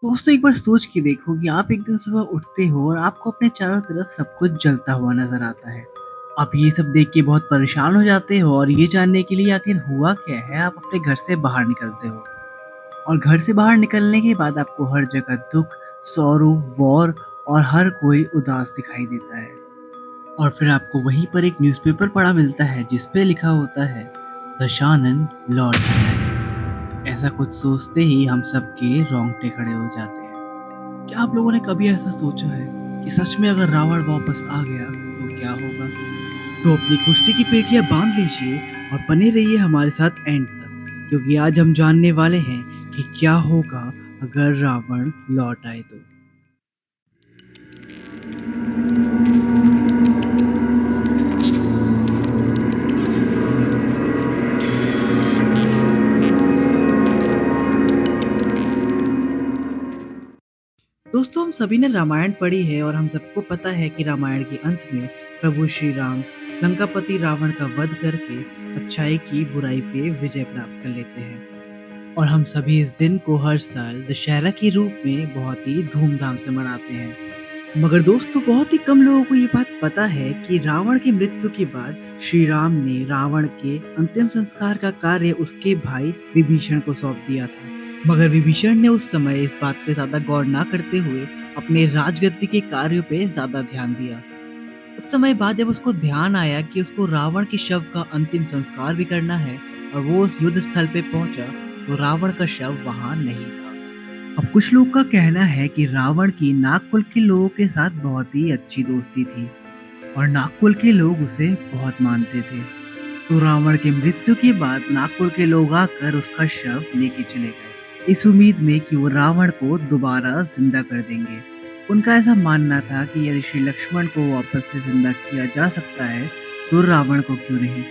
दोस्तों एक बार सोच के देखो कि आप एक दिन सुबह उठते हो और आपको अपने चारों तरफ सब कुछ जलता हुआ नजर आता है। आप ये सब देख के बहुत परेशान हो जाते हो और ये जानने के लिए आखिर हुआ क्या है आप अपने घर से बाहर निकलते हो। और घर से बाहर निकलने के बाद आपको हर जगह दुख, सौरो, वॉर और हर कोई उदास दिखाई देता है। और फिर आपको वहीं पर एक न्यूज़पेपर पढ़ा मिलता है जिस पे लिखा होता है दशानन लौट आया है। ऐसा कुछ सोचते ही हम सबके रोंगटे खड़े हो जाते हैं। क्या आप लोगों ने कभी ऐसा सोचा है कि सच में अगर रावण वापस आ गया तो क्या होगा? तो अपनी कुर्सी की पेटियां बांध लीजिए और बने रहिए हमारे साथ एंड तक, क्योंकि आज हम जानने वाले हैं कि क्या होगा अगर रावण लौट आए तो। दोस्तों हम सभी ने रामायण पढ़ी है और हम सबको पता है कि रामायण के अंत में प्रभु श्री राम लंकापति रावण का वध करके अच्छाई की बुराई पे विजय प्राप्त कर लेते हैं। और हम सभी इस दिन को हर साल दशहरा के रूप में बहुत ही धूमधाम से मनाते हैं। मगर दोस्तों बहुत ही कम लोगों को ये बात पता है कि रावण की मृत्यु के बाद श्री राम ने रावण के अंतिम संस्कार का कार्य उसके भाई विभीषण को सौंप दिया था। मगर विभीषण ने उस समय इस बात पे ज्यादा गौर ना करते हुए अपने राजगद्दी के कार्यों पे ज्यादा ध्यान दिया। कुछ समय बाद जब उसको ध्यान आया कि उसको रावण के शव का अंतिम संस्कार भी करना है और वो उस युद्ध स्थल पे पहुंचा तो रावण का शव वहां नहीं था। अब कुछ लोग का कहना है कि रावण की नागकुल के लोगों के साथ बहुत ही अच्छी दोस्ती थी और नागकुल के लोग उसे बहुत मानते थे। तो रावण की मृत्यु के बाद नागपुर के लोग आकर उसका शव लेके चले गए, इस उम्मीद में कि वो रावण को दोबारा जिंदा कर देंगे। उनका ऐसा मानना था कि यदि श्री लक्ष्मण को वापस से जिंदा किया जा सकता है तो रावण को क्यों नहीं।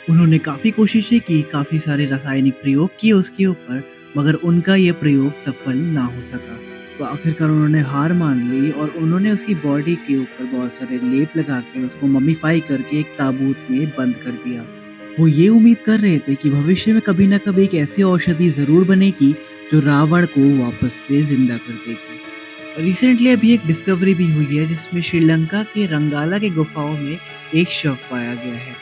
उन्होंने काफी कोशिशें की, काफी सारे रासायनिक प्रयोग किए उसके ऊपर, मगर उनका यह प्रयोग सफल ना हो सका। तो आखिरकार उन्होंने हार मान ली और उन्होंने उसकी बॉडी के ऊपर बहुत सारे लेप लगा के उसको मम्मीफाई करके एक ताबूत में बंद कर दिया। वो ये उम्मीद कर रहे थे कि भविष्य में कभी ना कभी एक ऐसी औषधि जरूर बनेगी जो रावण को वापस से जिंदा कर देगी। रिसेंटली अभी एक डिस्कवरी भी हुई है जिसमें श्रीलंका के रंगाला के गुफाओं में एक शव पाया गया है।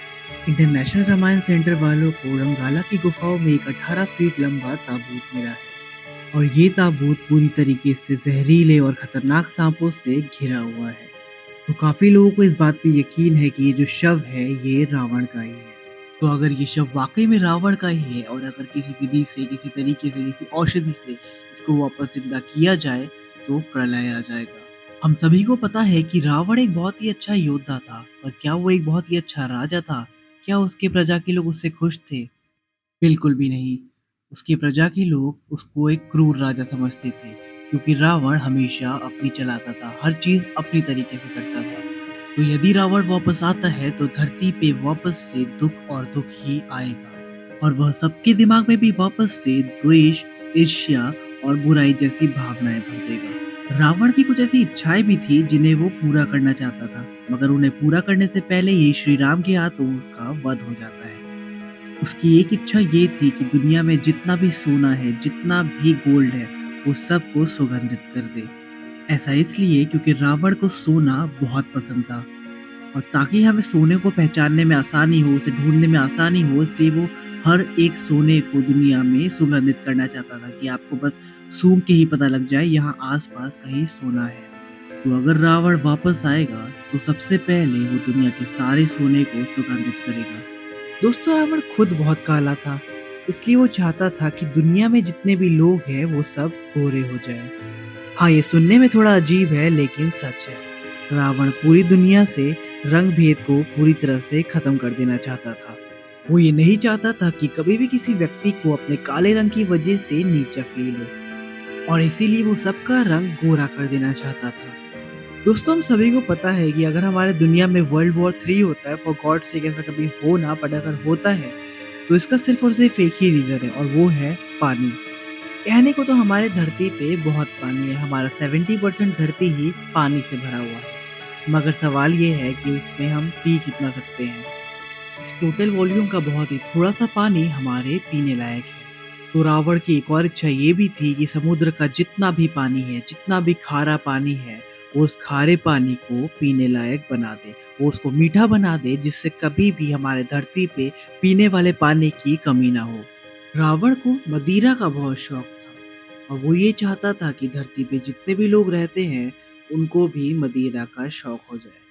इंटरनेशनल रामायण सेंटर वालों को रंगाला की गुफाओं में एक 18 फीट लंबा ताबूत मिला है और ये ताबूत पूरी तरीके से जहरीले और खतरनाक सांपों से घिरा हुआ है। तो काफी लोगों को इस बात पे यकीन है कि ये जो शव है ये रावण का ही है। तो अगर ये शव वाकई में रावण का ही है और अगर किसी विधि से, किसी तरीके से, किसी औषधि से इसको वापस जिंदा किया जाए तो प्रलय आ जाएगा। हम सभी को पता है कि रावण एक बहुत ही अच्छा योद्धा था, पर क्या वो एक बहुत ही अच्छा राजा था? क्या उसके प्रजा के लोग उससे खुश थे? बिल्कुल भी नहीं। उसकी प्रजा के लोग उसको एक क्रूर राजा समझते थे, क्योंकि रावण हमेशा अपनी चलाता था, हर चीज़ अपनी तरीके से करता था। तो यदि रावण वापस आता है तो धरती पे वापस से दुख और दुख ही आएगा और वह सबके दिमाग में भी वापस से द्वेष, ईर्ष्या और बुराई जैसी भावनाएं भर देगा। रावण की कुछ ऐसी इच्छाएं भी थी जिन्हें वो पूरा करना चाहता था, मगर उन्हें पूरा करने से पहले ही श्री राम के हाथों उसका वध हो जाता है। उसकी एक इच्छा ये थी कि दुनिया में जितना भी सोना है, जितना भी गोल्ड है, वो सबको सुगंधित कर दे। ऐसा इसलिए क्योंकि रावण को सोना बहुत पसंद था और ताकि हमें सोने को पहचानने में आसानी हो, उसे ढूँढने में आसानी हो, इसलिए वो हर एक सोने को दुनिया में सुगंधित करना चाहता था कि आपको बस सूंघ के ही पता लग जाए यहाँ आस-पास कहीं सोना है। तो अगर रावण वापस आएगा, तो सबसे पहले वो दुनिया के सारे सोने को सुगंधित करेगा। दोस्तों रावण खुद बहुत काला था, इसलिए वो चाहता था कि दुनिया में जितने भी लोग हैं वो सब गोरे हो जाएं। हाँ, ये सुनने में थोड़ा अजीब है लेकिन सच है। रावण पूरी दुनिया से रंग भेद को पूरी तरह से खत्म कर देना चाहता था। वो ये नहीं चाहता था कि कभी भी किसी व्यक्ति को अपने काले रंग की वजह से नीचा फील हो और इसीलिए वो सबका रंग गोरा कर देना चाहता था। दोस्तों हम सभी को पता है कि अगर हमारे दुनिया में वर्ल्ड वॉर 3 होता है, फॉर गॉड सेक ऐसा कभी हो ना, बट अगर होता है तो इसका सिर्फ और सिर्फ एक ही रीजन है और वो है पानी। कहने को तो हमारे धरती पे बहुत पानी है, हमारा 70% धरती ही पानी से भरा हुआ है, मगर सवाल ये है कि उसमें हम पी कितना सकते हैं। इस टोटल वॉल्यूम का बहुत ही थोड़ा सा पानी हमारे पीने लायक है। तो रावण की एक और इच्छा ये भी थी कि समुद्र का जितना भी पानी है, जितना भी खारा पानी है, वो उस खारे पानी को पीने लायक बना दे। वो उसको मीठा बना दे जिससे कभी भी हमारे धरती पे पीने वाले पानी की कमी ना हो। रावण को मदिरा का बहुत शौक था और वो ये चाहता था कि धरती पे जितने भी लोग रहते हैं, उनको भी मदिरा का शौक हो जाए।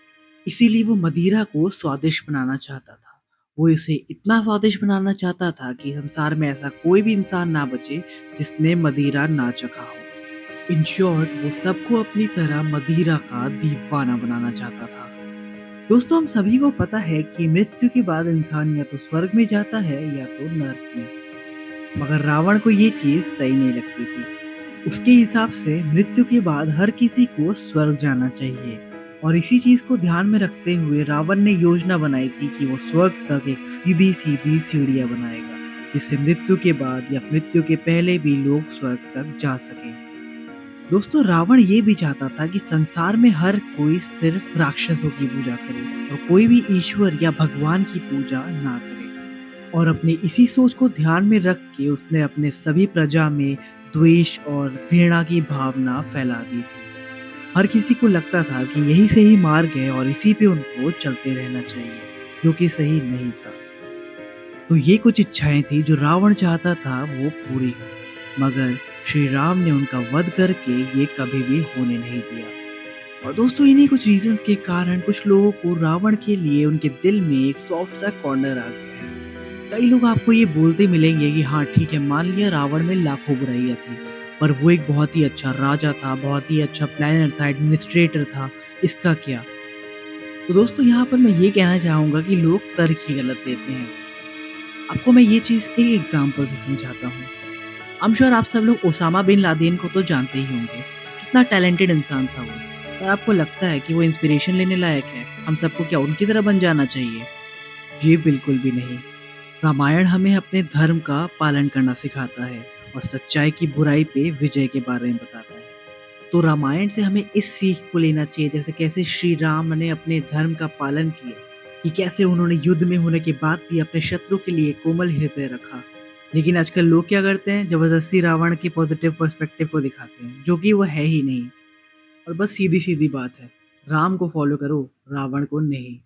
इसीलिए वो मदिरा को स्वादिष्ट बनाना चाहता था। वो इसे इतना स्वादिष्ट बनाना चाहता था कि संसार में ऐसा कोई भी इंसान ना बचे जिसने मदिरा ना चखा हो। इन शॉर्ट वो सबको अपनी तरह मदिरा का दीवाना बनाना चाहता था। दोस्तों, हम सभी को पता है कि मृत्यु के बाद इंसान या तो स्वर्ग में जाता है या तो नर्क में। मगर रावण को ये चीज सही नहीं लगती थी। उसके हिसाब से मृत्यु के बाद हर किसी को स्वर्ग जाना चाहिए और इसी चीज को ध्यान में रखते हुए रावण ने योजना बनाई थी कि वो स्वर्ग तक एक सीधी सीधी सीढ़ियां बनाएगा, जिससे मृत्यु के बाद या मृत्यु के पहले भी लोग स्वर्ग तक जा सके। दोस्तों, रावण ये भी चाहता था कि संसार में हर कोई सिर्फ राक्षसों की पूजा करे और कोई भी ईश्वर या भगवान की पूजा ना करे। और अपनी इसी सोच को ध्यान में रख के उसने अपने सभी प्रजा में द्वेष और घृणा की भावना फैला दी थी। हर किसी को लगता था कि यही सही मार्ग है और इसी पे उनको चलते रहना चाहिए, जो कि सही नहीं था। तो ये कुछ इच्छाएं थी जो रावण चाहता था वो पूरी हो, मगर श्री राम ने उनका वध करके ये कभी भी होने नहीं दिया। और दोस्तों, इन्हीं कुछ रीजंस के कारण कुछ लोगों को रावण के लिए उनके दिल में एक सॉफ्ट सा कॉर्नर आ गया है। कई लोग आपको ये बोलते मिलेंगे कि हाँ ठीक है, मान लिया रावण में लाखों बुराइयां थी, पर वो एक बहुत ही अच्छा राजा था, बहुत ही अच्छा प्लानर था, एडमिनिस्ट्रेटर था, इसका क्या। तो दोस्तों, यहाँ पर मैं ये कहना चाहूंगा कि लोग तर्क ही गलत देते हैं। आपको मैं ये चीज एक एग्जाम्पल से समझाता हूँ। आई एम श्योर आप सब लोग ओसामा बिन लादेन को तो जानते ही होंगे। कितना टैलेंटेड इंसान था वो। पर आपको लगता है कि वो इंस्पिरेशन लेने लायक है? हम सबको क्या उनकी तरह बन जाना चाहिए? जी बिल्कुल भी नहीं। रामायण हमें अपने धर्म का पालन करना सिखाता है और सच्चाई की बुराई पे विजय के बारे में बताता है। तो रामायण से हमें इस सीख को लेना चाहिए, जैसे कैसे श्री राम ने अपने धर्म का पालन किया, कि कैसे उन्होंने युद्ध में होने के बाद भी अपने शत्रु के लिए कोमल हृदय रखा। लेकिन आजकल लोग क्या करते हैं, जबरदस्ती रावण के पॉजिटिव पर्सपेक्टिव को दिखाते हैं, जो कि वो है ही नहीं। और बस सीधी सीधी बात है, राम को फॉलो करो, रावण को नहीं।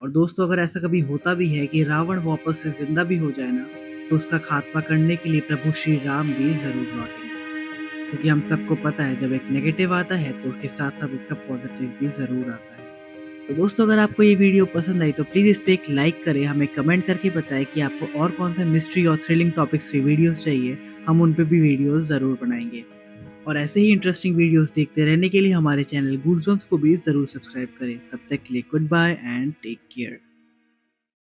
और दोस्तों, अगर ऐसा कभी होता भी है कि रावण वापस से जिंदा भी हो जाए ना, तो उसका खात्मा करने के लिए प्रभु श्री राम भी जरूर लौटेंगे। क्योंकि हम सबको पता है, जब एक नेगेटिव आता है तो उसके साथ साथ उसका पॉजिटिव भी जरूर आता है। तो दोस्तों, अगर आपको ये वीडियो पसंद आई तो प्लीज़ इस पे एक लाइक करें, हमें कमेंट करके बताएं कि आपको और कौन सा मिस्ट्री और थ्रिलिंग टॉपिक्स पे वीडियोस चाहिए। हम उन पे भी वीडियोस ज़रूर बनाएंगे। और ऐसे ही इंटरेस्टिंग वीडियोस देखते रहने के लिए हमारे चैनल गूज़बम्प्स को भी ज़रूर सब्सक्राइब करें। तब तक के लिए good bye and take care.